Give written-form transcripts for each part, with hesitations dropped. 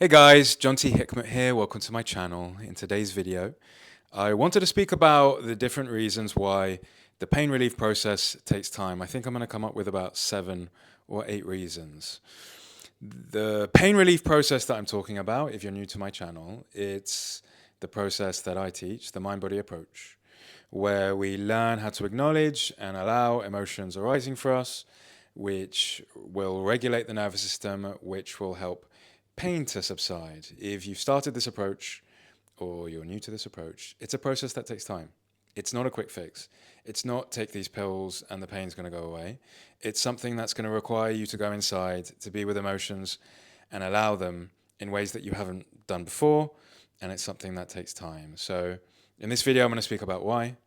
Hey guys, Jonty Hikmet here. Welcome to my channel. In today's video, I wanted to speak about the different reasons why the pain relief process takes time. I think I'm going to come up with about 7 or 8 reasons. The pain relief process that I'm talking about, if you're new to my channel, it's the process that I teach, the mind-body approach, where we learn how to acknowledge and allow emotions arising for us, which will regulate the nervous system, which will help pain to subside. If you've started this approach or you're new to this approach, it's a process that takes time. It's not a quick fix. It's not take these pills and the pain's going to go away. It's something that's going to require you to go inside, to be with emotions and allow them in ways that you haven't done before. And it's something that takes time. So in this video, I'm going to speak about why.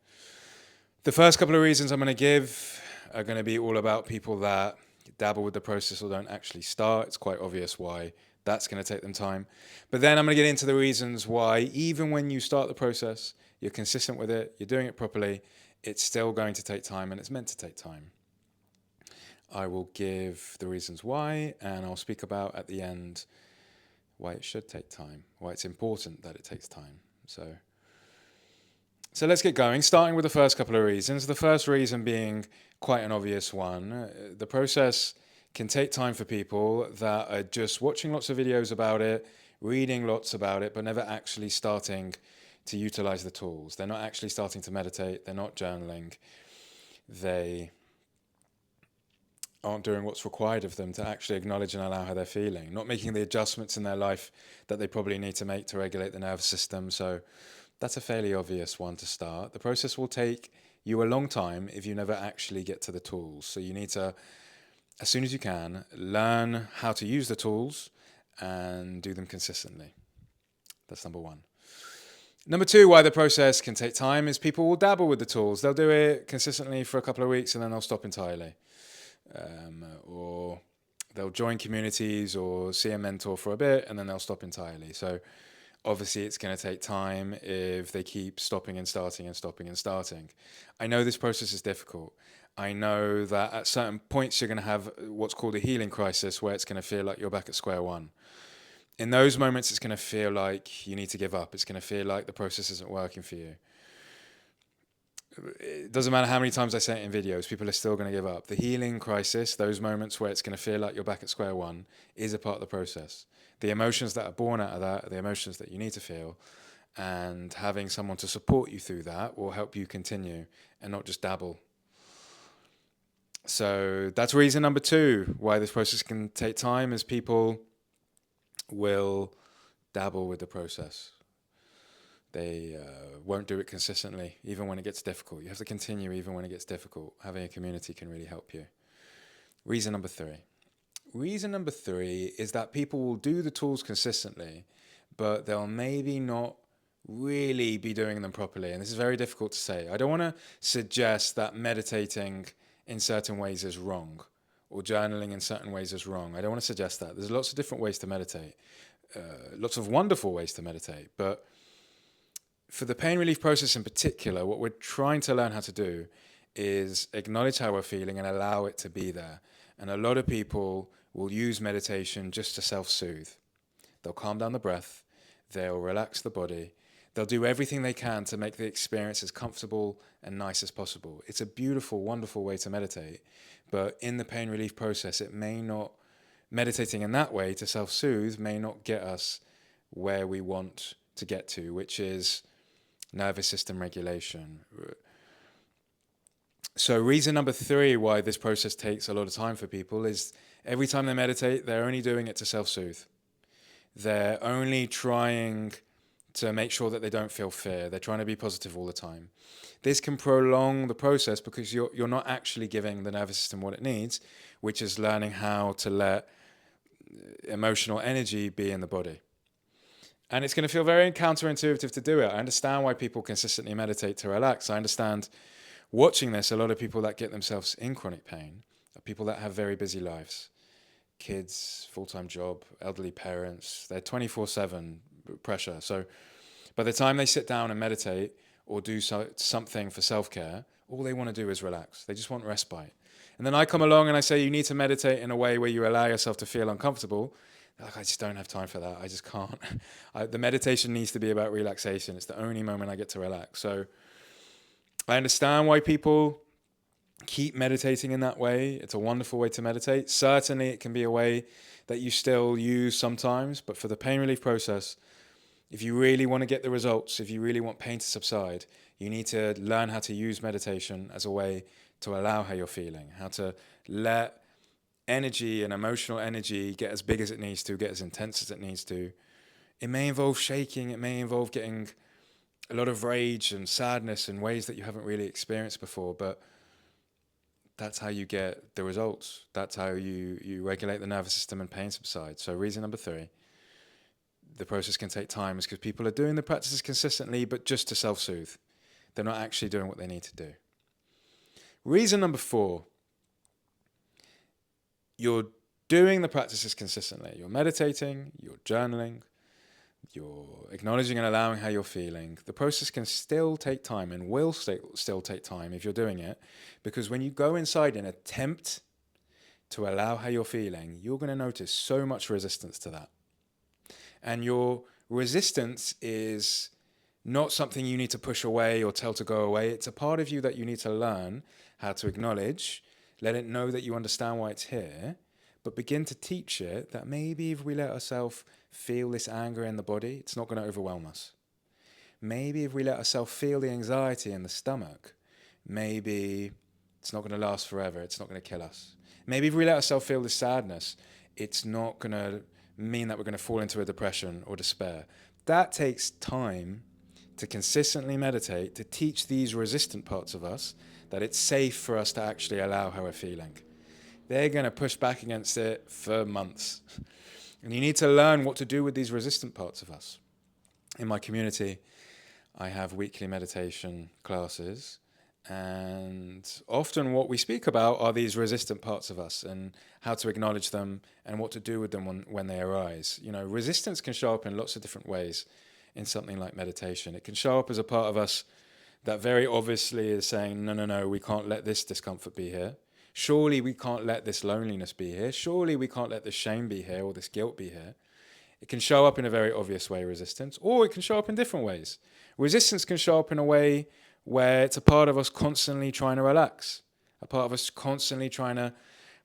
The first couple of reasons I'm going to give are going to be all about people that dabble with the process or don't actually start. It's quite obvious why that's going to take them time. But then I'm going to get into the reasons why, even when you start the process, you're consistent with it, you're doing it properly, it's still going to take time and it's meant to take time. I will give the reasons why, and I'll speak about at the end why it should take time, why it's important that it takes time. So let's get going, starting with the first couple of reasons. The first reason being quite an obvious one. The process can take time for people that are just watching lots of videos about it, reading lots about it, but never actually starting to utilize the tools. They're not actually starting to meditate. They're not journaling. They aren't doing what's required of them to actually acknowledge and allow how they're feeling, not making the adjustments in their life that they probably need to make to regulate the nervous system. So that's a fairly obvious one to start. The process will take you a long time if you never actually get to the tools. So you need to, as soon as you can, learn how to use the tools and do them consistently. That's number one. Number two, why the process can take time is people will dabble with the tools. They'll do it consistently for a couple of weeks and then they'll stop entirely. Or they'll join communities or see a mentor for a bit and then they'll stop entirely. So obviously it's going to take time if they keep stopping and starting and stopping and starting. I know this process is difficult. I know that at certain points you're going to have what's called a healing crisis, where it's going to feel like you're back at square one. In those moments, it's going to feel like you need to give up. It's going to feel like the process isn't working for you. It doesn't matter how many times I say it in videos, people are still going to give up. The healing crisis, those moments where it's going to feel like you're back at square one, is a part of the process. The emotions that are born out of that are the emotions that you need to feel, and having someone to support you through that will help you continue and not just dabble. So that's reason number two why this process can take time, is people will dabble with the process. They won't do it consistently, even when it gets difficult. You have to continue even when it gets difficult. Having a community can really help you. Reason number three. Reason number three is that people will do the tools consistently, but they'll maybe not really be doing them properly. And this is very difficult to say. I don't want to suggest that meditating in certain ways is wrong, or journaling in certain ways is wrong. I don't want to suggest that. There's lots of different ways to meditate, lots of wonderful ways to meditate. But for the pain relief process in particular, what we're trying to learn how to do is acknowledge how we're feeling and allow it to be there. And a lot of people will use meditation just to self-soothe. They'll calm down the breath, they'll relax the body, they'll do everything they can to make the experience as comfortable and nice as possible. It's a beautiful, wonderful way to meditate, but in the pain relief process, it may not, meditating in that way to self-soothe may not get us where we want to get to, which is nervous system regulation. So reason number three why this process takes a lot of time for people is every time they meditate, they're only doing it to self-soothe. They're only trying to make sure that they don't feel fear. They're trying to be positive all the time. This can prolong the process because you're not actually giving the nervous system what it needs, which is learning how to let emotional energy be in the body. And it's going to feel very counterintuitive to do it. I understand why people consistently meditate to relax. I understand watching this, a lot of people that get themselves in chronic pain are people that have very busy lives. Kids, full-time job, elderly parents, they're 24/7 pressure. So by the time they sit down and meditate or do something for self-care, all they want to do is relax. They just want respite. And then I come along and I say, you need to meditate in a way where you allow yourself to feel uncomfortable. Like, I just don't have time for that. I just can't. The meditation needs to be about relaxation. It's the only moment I get to relax. So I understand why people keep meditating in that way. It's a wonderful way to meditate. Certainly, it can be a way that you still use sometimes, but for the pain relief process, if you really want to get the results, if you really want pain to subside, you need to learn how to use meditation as a way to allow how you're feeling, how to let energy and emotional energy get as big as it needs to, get as intense as it needs to. It may involve shaking, it may involve getting a lot of rage and sadness in ways that you haven't really experienced before, but that's how you get the results. That's how you regulate the nervous system and pain subsides. So reason number 3, the process can take time, is because people are doing the practices consistently, but just to self-soothe. They're not actually doing what they need to do. Reason number 4, you're doing the practices consistently. You're meditating, you're journaling, you're acknowledging and allowing how you're feeling. The process can still take time and will still take time if you're doing it, because when you go inside and attempt to allow how you're feeling, you're going to notice so much resistance to that. And your resistance is not something you need to push away or tell to go away. It's a part of you that you need to learn how to acknowledge, let it know that you understand why it's here, but begin to teach it that maybe if we let ourselves feel this anger in the body, it's not going to overwhelm us. Maybe if we let ourselves feel the anxiety in the stomach, maybe it's not going to last forever. It's not going to kill us. Maybe if we let ourselves feel the sadness, it's not going to mean that we're going to fall into a depression or despair. That takes time to consistently meditate, to teach these resistant parts of us that it's safe for us to actually allow how we're feeling. They're going to push back against it for months. And you need to learn what to do with these resistant parts of us. In my community, I have weekly meditation classes, and often what we speak about are these resistant parts of us and how to acknowledge them and what to do with them when they arise. You know, resistance can show up in lots of different ways in something like meditation. It can show up as a part of us that very obviously is saying, no, we can't let this discomfort be here. Surely we can't let this loneliness be here. Surely we can't let this shame be here or this guilt be here. It can show up in a very obvious way, resistance, or it can show up in different ways. Resistance can show up in a way where it's a part of us constantly trying to relax, a part of us constantly trying to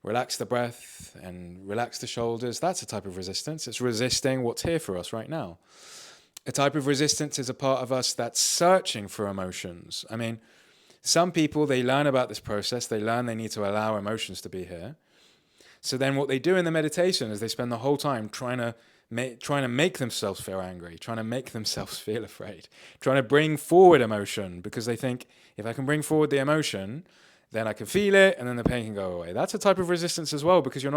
relax the breath and relax the shoulders. That's a type of resistance. It's resisting what's here for us right now. A type of resistance is a part of us that's searching for emotions. I mean, some people, they learn about this process. They learn they need to allow emotions to be here. So then what they do in the meditation is they spend the whole time trying to make themselves feel angry, trying to make themselves feel afraid, trying to bring forward emotion, because they think, if I can bring forward the emotion, then I can feel it and then the pain can go away. That's a type of resistance as well, because you're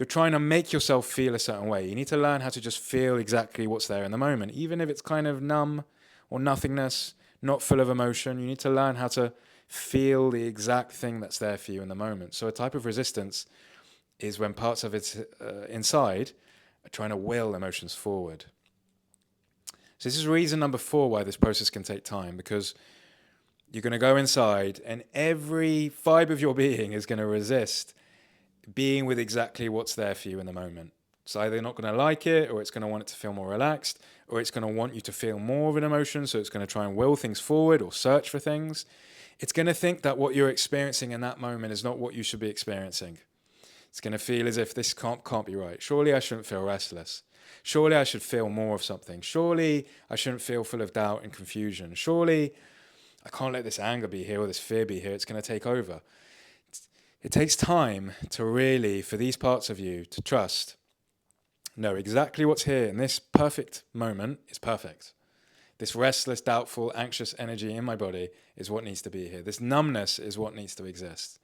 trying to make yourself feel a certain way. You need to learn how to just feel exactly what's there in the moment, even if it's kind of numb or nothingness, not full of emotion. You need to learn how to feel the exact thing that's there for you in the moment. So a type of resistance is when parts of it inside are trying to will emotions forward. So this is reason number 4 why this process can take time, because you're going to go inside and every fibre of your being is going to resist being with exactly what's there for you in the moment. It's either not going to like it, or it's going to want it to feel more relaxed, or it's going to want you to feel more of an emotion, so it's going to try and will things forward or search for things. It's going to think that what you're experiencing in that moment is not what you should be experiencing. It's going to feel as if this can't be right. Surely I shouldn't feel restless. Surely I should feel more of something. Surely I shouldn't feel full of doubt and confusion. Surely I can't let this anger be here or this fear be here. It's going to take over. It takes time to really, for these parts of you, to trust, know exactly what's here in this perfect moment is perfect. This restless, doubtful, anxious energy in my body is what needs to be here. This numbness is what needs to exist.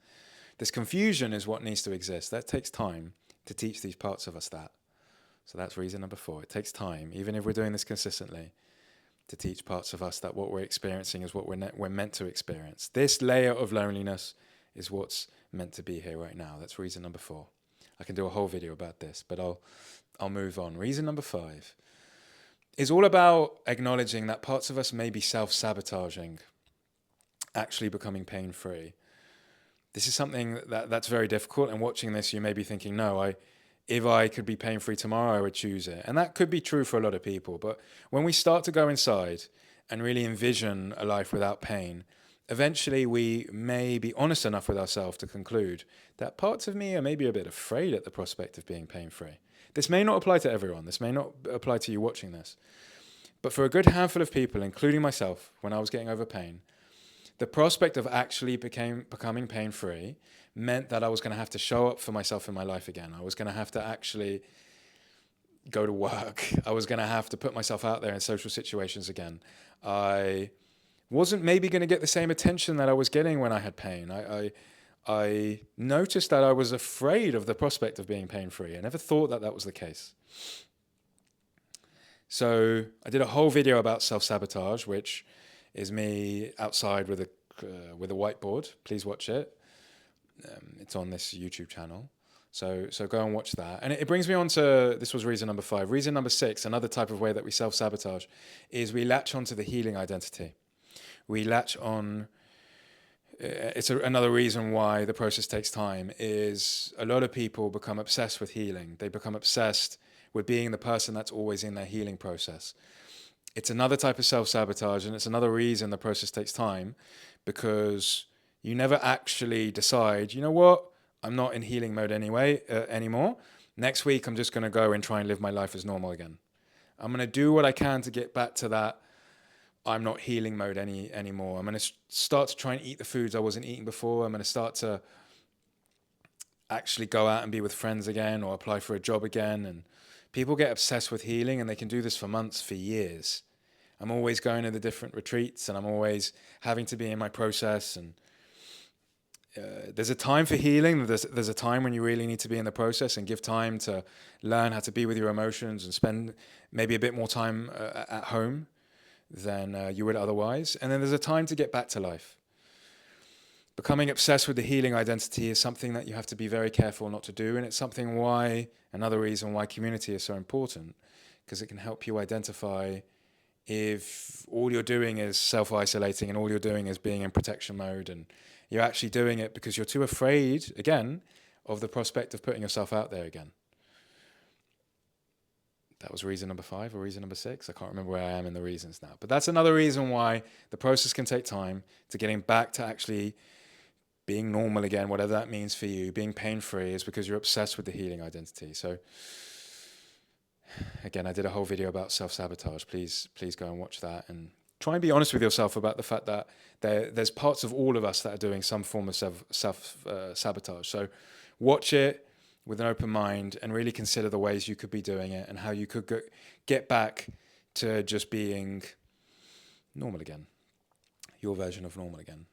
This confusion is what needs to exist. That takes time to teach these parts of us that. So that's reason number 4. It takes time, even if we're doing this consistently, to teach parts of us that what we're experiencing is what we're meant to experience. This layer of loneliness is what's meant to be here right now. That's reason number 4. I can do a whole video about this, but I'll move on. Reason number 5 is all about acknowledging that parts of us may be self-sabotaging, actually becoming pain-free. This is something that's very difficult, and watching this, you may be thinking, no, if I could be pain-free tomorrow, I would choose it. And that could be true for a lot of people. But when we start to go inside and really envision a life without pain, eventually we may be honest enough with ourselves to conclude that parts of me are maybe a bit afraid at the prospect of being pain-free. This may not apply to everyone. This may not apply to you watching this. But for a good handful of people, including myself, when I was getting over pain, the prospect of actually becoming pain-free meant that I was going to have to show up for myself in my life again. I was going to have to actually go to work. I was going to have to put myself out there in social situations again. I wasn't maybe going to get the same attention that I was getting when I had pain. I noticed that I was afraid of the prospect of being pain-free. I never thought that that was the case. So I did a whole video about self-sabotage, which is me outside with a whiteboard. Please watch it. It's on this YouTube channel. So go and watch that. And it brings me on to, this was reason number 5. Reason number 6, another type of way that we self-sabotage, is we latch onto the healing identity. We latch on, another reason why the process takes time is a lot of people become obsessed with healing. They become obsessed with being the person that's always in their healing process. It's another type of self-sabotage, and it's another reason the process takes time, because you never actually decide, you know what, I'm not in healing mode anymore. Next week, I'm just going to go and try and live my life as normal again. I'm going to do what I can to get back to that I'm not healing mode anymore. I'm going to start to try and eat the foods I wasn't eating before. I'm going to start to actually go out and be with friends again, or apply for a job again. And people get obsessed with healing, and they can do this for months, for years. I'm always going to the different retreats, and I'm always having to be in my process. And there's a time for healing. There's a time when you really need to be in the process and give time to learn how to be with your emotions and spend maybe a bit more time at home than you would otherwise. And then there's a time to get back to life. Becoming obsessed with the healing identity is something that you have to be very careful not to do. And it's another reason why community is so important, because it can help you identify if all you're doing is self-isolating and all you're doing is being in protection mode, and you're actually doing it because you're too afraid, again, of the prospect of putting yourself out there again. That was reason number 5 or reason number 6. I can't remember where I am in the reasons now. But that's another reason why the process can take time to getting back to actually being normal again, whatever that means for you. Being pain-free is because you're obsessed with the healing identity. So again, I did a whole video about self-sabotage. Please go and watch that, and try and be honest with yourself about the fact that there's parts of all of us that are doing some form of self-sabotage. So watch it with an open mind and really consider the ways you could be doing it and how you could get back to just being normal again, your version of normal again.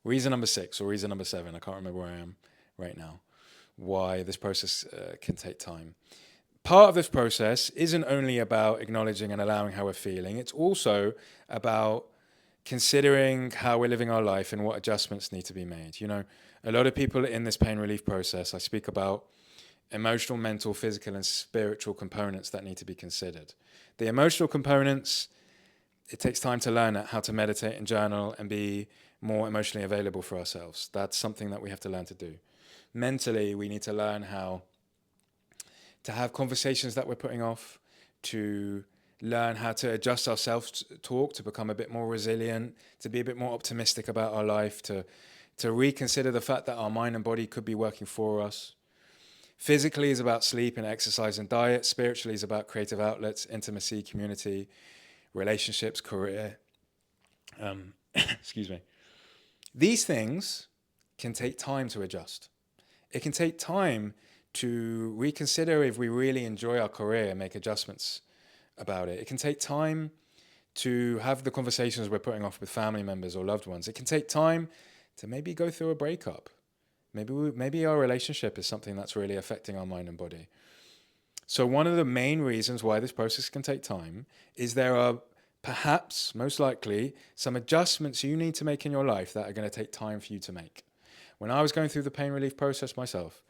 Reason number 6 or reason number 7, I can't remember where I am right now, why this process can take time. Part of this process isn't only about acknowledging and allowing how we're feeling, it's also about considering how we're living our life and what adjustments need to be made. You know, a lot of people in this pain relief process, I speak about emotional, mental, physical, and spiritual components that need to be considered. The emotional components, it takes time to learn how to meditate and journal and be more emotionally available for ourselves. That's something that we have to learn to do. Mentally, we need to learn how to have conversations that we're putting off, to learn how to adjust our self-talk, to become a bit more resilient, to be a bit more optimistic about our life, to reconsider the fact that our mind and body could be working for us. Physically is about sleep and exercise and diet. Spiritually is about creative outlets, intimacy, community, relationships, career. Excuse me. These things can take time to adjust. It can take time to reconsider if we really enjoy our career and make adjustments about it. It can take time to have the conversations we're putting off with family members or loved ones. It can take time to maybe go through a breakup. Maybe our relationship is something that's really affecting our mind and body. So one of the main reasons why this process can take time is there are perhaps, most likely, some adjustments you need to make in your life that are going to take time for you to make. When I was going through the pain relief process myself,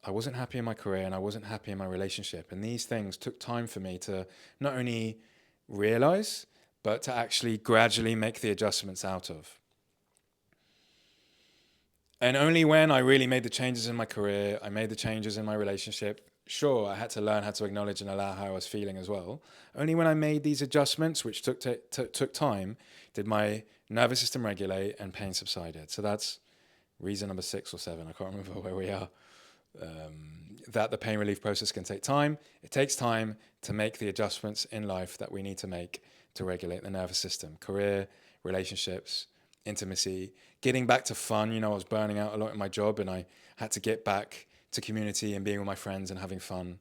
I wasn't happy in my career and I wasn't happy in my relationship. And these things took time for me to not only realize, but to actually gradually make the adjustments out of. And only when I really made the changes in my career, I made the changes in my relationship. Sure, I had to learn how to acknowledge and allow how I was feeling as well. Only when I made these adjustments, which took time, did my nervous system regulate and pain subsided. So that's reason number 6 or 7. I can't remember where we are. That the pain relief process can take time. It takes time to make the adjustments in life that we need to make to regulate the nervous system, career, relationships, intimacy, getting back to fun. I was burning out a lot in my job and I had to get back to community and being with my friends and having fun.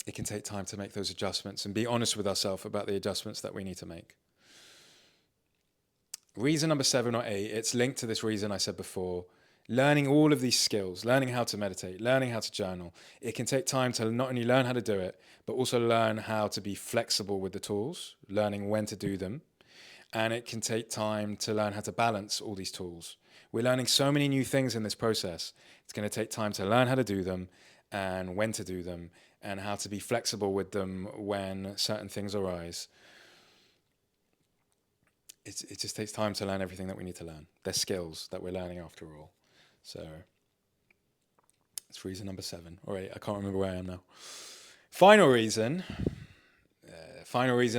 It can take time to make those adjustments and be honest with ourselves about the adjustments that we need to make. Reason number 7 or 8, it's linked to this reason I said before. Learning all of these skills, learning how to meditate, learning how to journal. It can take time to not only learn how to do it, but also learn how to be flexible with the tools, learning when to do them. And it can take time to learn how to balance all these tools. We're learning so many new things in this process. It's going to take time to learn how to do them and when to do them and how to be flexible with them when certain things arise. It just takes time to learn everything that we need to learn. They're skills that we're learning after all. So it's reason number 7. All right, I can't remember where I am now. Final reason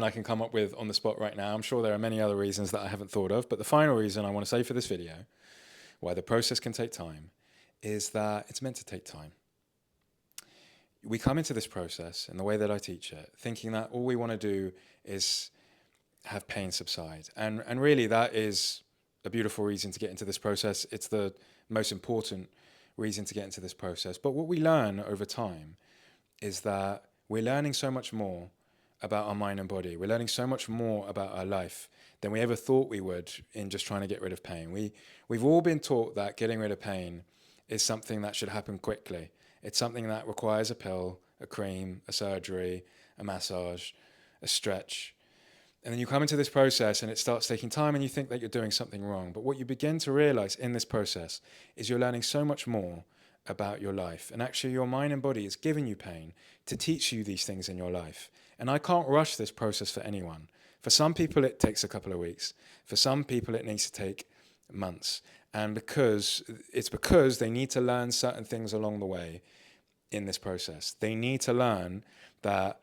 I can come up with on the spot right now. I'm sure there are many other reasons that I haven't thought of, but the final reason I want to say for this video, why the process can take time, is that it's meant to take time. We come into this process, in the way that I teach it, thinking that all we want to do is have pain subside. And really that is a beautiful reason to get into this process. It's the most important reason to get into this process. But what we learn over time is that we're learning so much more about our mind and body. We're learning so much more about our life than we ever thought we would in just trying to get rid of pain. We've all been taught that getting rid of pain is something that should happen quickly. It's something that requires a pill, a cream, a surgery, a massage, a stretch. And then you come into this process and it starts taking time and you think that you're doing something wrong. But what you begin to realize in this process is you're learning so much more about your life. And actually your mind and body is giving you pain to teach you these things in your life. And I can't rush this process for anyone. For some people it takes a couple of weeks. For some people it needs to take months. And because they need to learn certain things along the way in this process. They need to learn that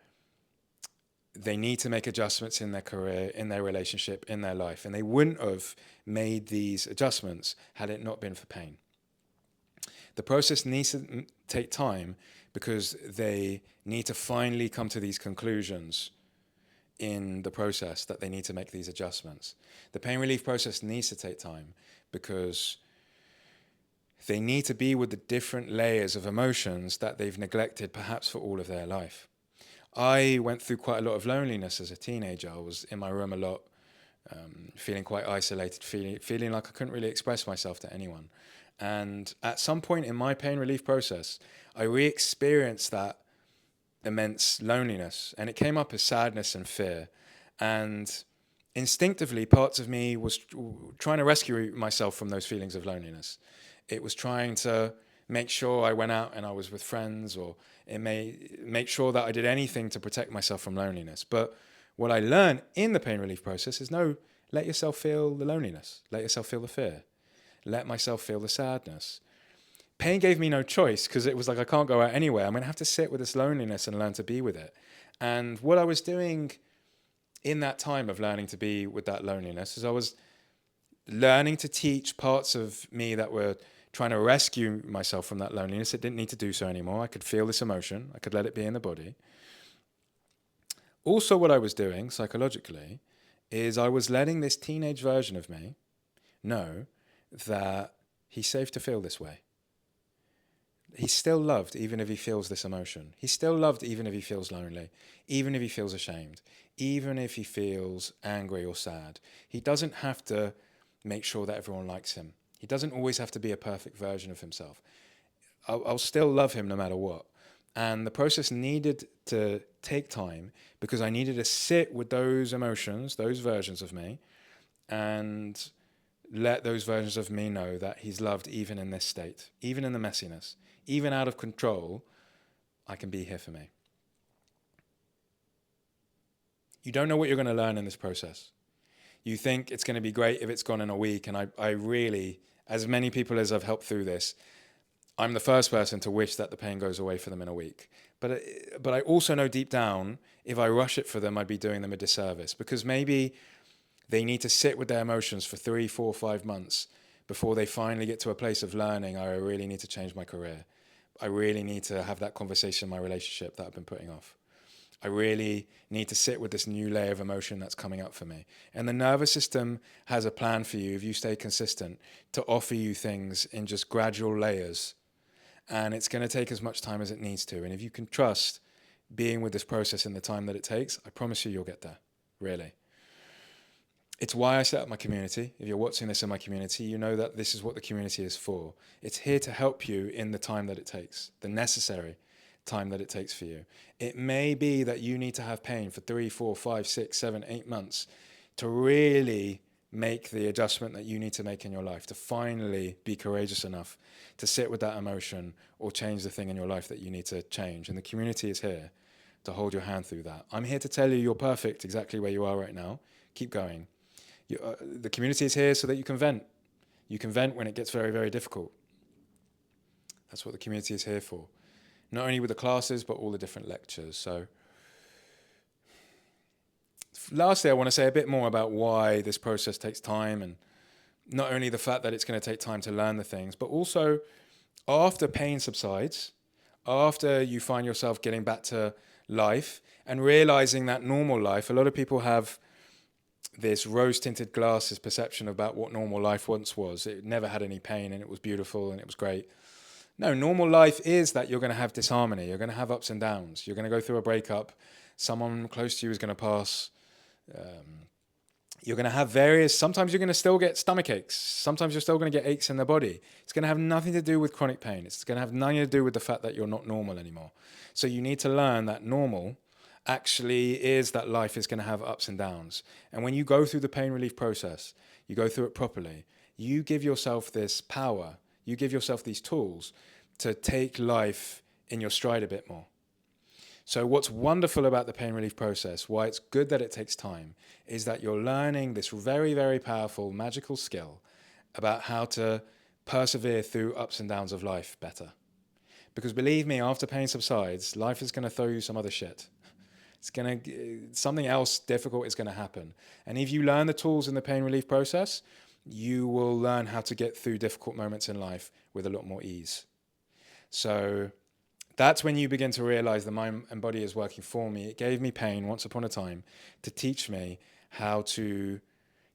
they need to make adjustments in their career, in their relationship, in their life. And they wouldn't have made these adjustments had it not been for pain. The process needs to take time because they need to finally come to these conclusions in the process that they need to make these adjustments. The pain relief process needs to take time because they need to be with the different layers of emotions that they've neglected perhaps for all of their life. I went through quite a lot of loneliness as a teenager. I was in my room a lot, feeling quite isolated, feeling like I couldn't really express myself to anyone. And at some point in my pain relief process, I re-experienced that immense loneliness, and it came up as sadness and fear. And instinctively, parts of me was trying to rescue myself from those feelings of loneliness. It was trying to make sure I went out and I was with friends, or it may make sure that I did anything to protect myself from loneliness. But what I learned in the pain relief process is no, let yourself feel the loneliness. Let yourself feel the fear. Let myself feel the sadness. Pain gave me no choice because it was like, I can't go out anywhere. I'm going to have to sit with this loneliness and learn to be with it. And what I was doing in that time of learning to be with that loneliness is I was learning to teach parts of me that were trying to rescue myself from that loneliness. It didn't need to do so anymore. I could feel this emotion. I could let it be in the body. Also, what I was doing psychologically is I was letting this teenage version of me know that he's safe to feel this way. He's still loved even if he feels this emotion. He's still loved even if he feels lonely, even if he feels ashamed, even if he feels angry or sad. He doesn't have to make sure that everyone likes him. He doesn't always have to be a perfect version of himself. I'll still love him no matter what. And the process needed to take time because I needed to sit with those emotions, those versions of me, and let those versions of me know that he's loved even in this state, even in the messiness, even out of control. I can be here for me. You don't know what you're going to learn in this process. You think it's going to be great if it's gone in a week. And I really, as many people as I've helped through this, I'm the first person to wish that the pain goes away for them in a week. But I also know deep down, if I rush it for them, I'd be doing them a disservice, because maybe they need to sit with their emotions for 3, 4, 5 months before they finally get to a place of learning, I really need to change my career. I really need to have that conversation in my relationship that I've been putting off. I really need to sit with this new layer of emotion that's coming up for me. And the nervous system has a plan for you, if you stay consistent, to offer you things in just gradual layers. And it's going to take as much time as it needs to. And if you can trust being with this process in the time that it takes, I promise you'll get there, really. It's why I set up my community. If you're watching this in my community, you know that this is what the community is for. It's here to help you in the time that it takes, the necessary time that it takes for you. It may be that you need to have pain for 3, 4, 5, 6, 7, 8 months to really make the adjustment that you need to make in your life, to finally be courageous enough to sit with that emotion or change the thing in your life that you need to change. And the community is here to hold your hand through that. I'm here to tell you you're perfect exactly where you are right now. Keep going. The community is here so that you can vent. You can vent when it gets very, very difficult. That's what the community is here for. Not only with the classes, but all the different lectures. So lastly, I want to say a bit more about why this process takes time, and not only the fact that it's going to take time to learn the things, but also after pain subsides, after you find yourself getting back to life and realizing that normal life, a lot of people have this rose-tinted glasses perception about what normal life once was. It never had any pain and it was beautiful and it was great. No, normal life is that you're going to have disharmony. You're going to have ups and downs. You're going to go through a breakup. Someone close to you is going to pass. You're going to have sometimes you're going to still get stomach aches. Sometimes you're still going to get aches in the body. It's going to have nothing to do with chronic pain. It's going to have nothing to do with the fact that you're not normal anymore. So you need to learn that normal actually is that life is going to have ups and downs. And when you go through the pain relief process, you go through it properly, you give yourself this power, you give yourself these tools to take life in your stride a bit more. So what's wonderful about the pain relief process, why it's good that it takes time, is that you're learning this very, very powerful, magical skill about how to persevere through ups and downs of life better. Because believe me, after pain subsides, life is going to throw you some other shit. Something else difficult is going to happen. And if you learn the tools in the pain relief process, you will learn how to get through difficult moments in life with a lot more ease. So that's when you begin to realize the mind and body is working for me. It gave me pain once upon a time to teach me how to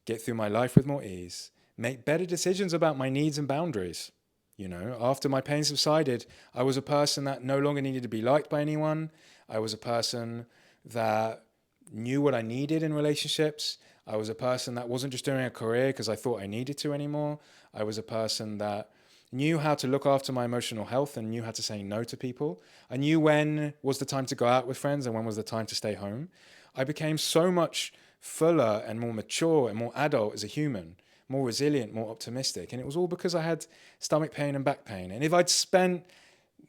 get through my life with more ease, make better decisions about my needs and boundaries. You know, after my pain subsided, I was a person that no longer needed to be liked by anyone. I was a person that knew what I needed in relationships. I was a person that wasn't just doing a career because I thought I needed to anymore. I was a person that knew how to look after my emotional health and knew how to say no to people. I knew when was the time to go out with friends and when was the time to stay home. I became so much fuller and more mature and more adult as a human, more resilient, more optimistic. And it was all because I had stomach pain and back pain. And if I'd spent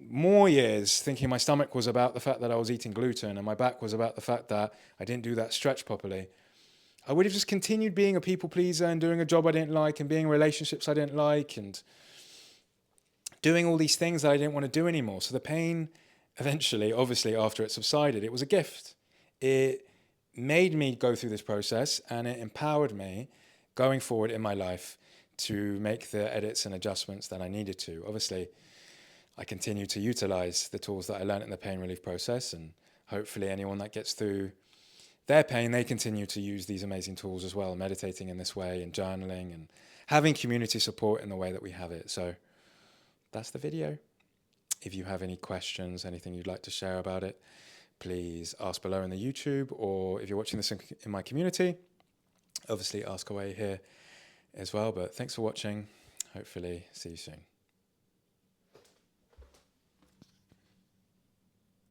more years thinking my stomach was about the fact that I was eating gluten and my back was about the fact that I didn't do that stretch properly, I would have just continued being a people pleaser and doing a job I didn't like and being in relationships I didn't like and doing all these things that I didn't want to do anymore. So the pain eventually, obviously after it subsided, it was a gift. It made me go through this process and it empowered me going forward in my life to make the edits and adjustments that I needed to. Obviously, I continue to utilize the tools that I learned in the pain relief process, and hopefully anyone that gets through their pain, they continue to use these amazing tools as well, meditating in this way and journaling and having community support in the way that we have it. So that's the video. If you have any questions, anything you'd like to share about it, please ask below in the YouTube, or if you're watching this in my community, obviously ask away here as well. But thanks for watching. Hopefully see you soon.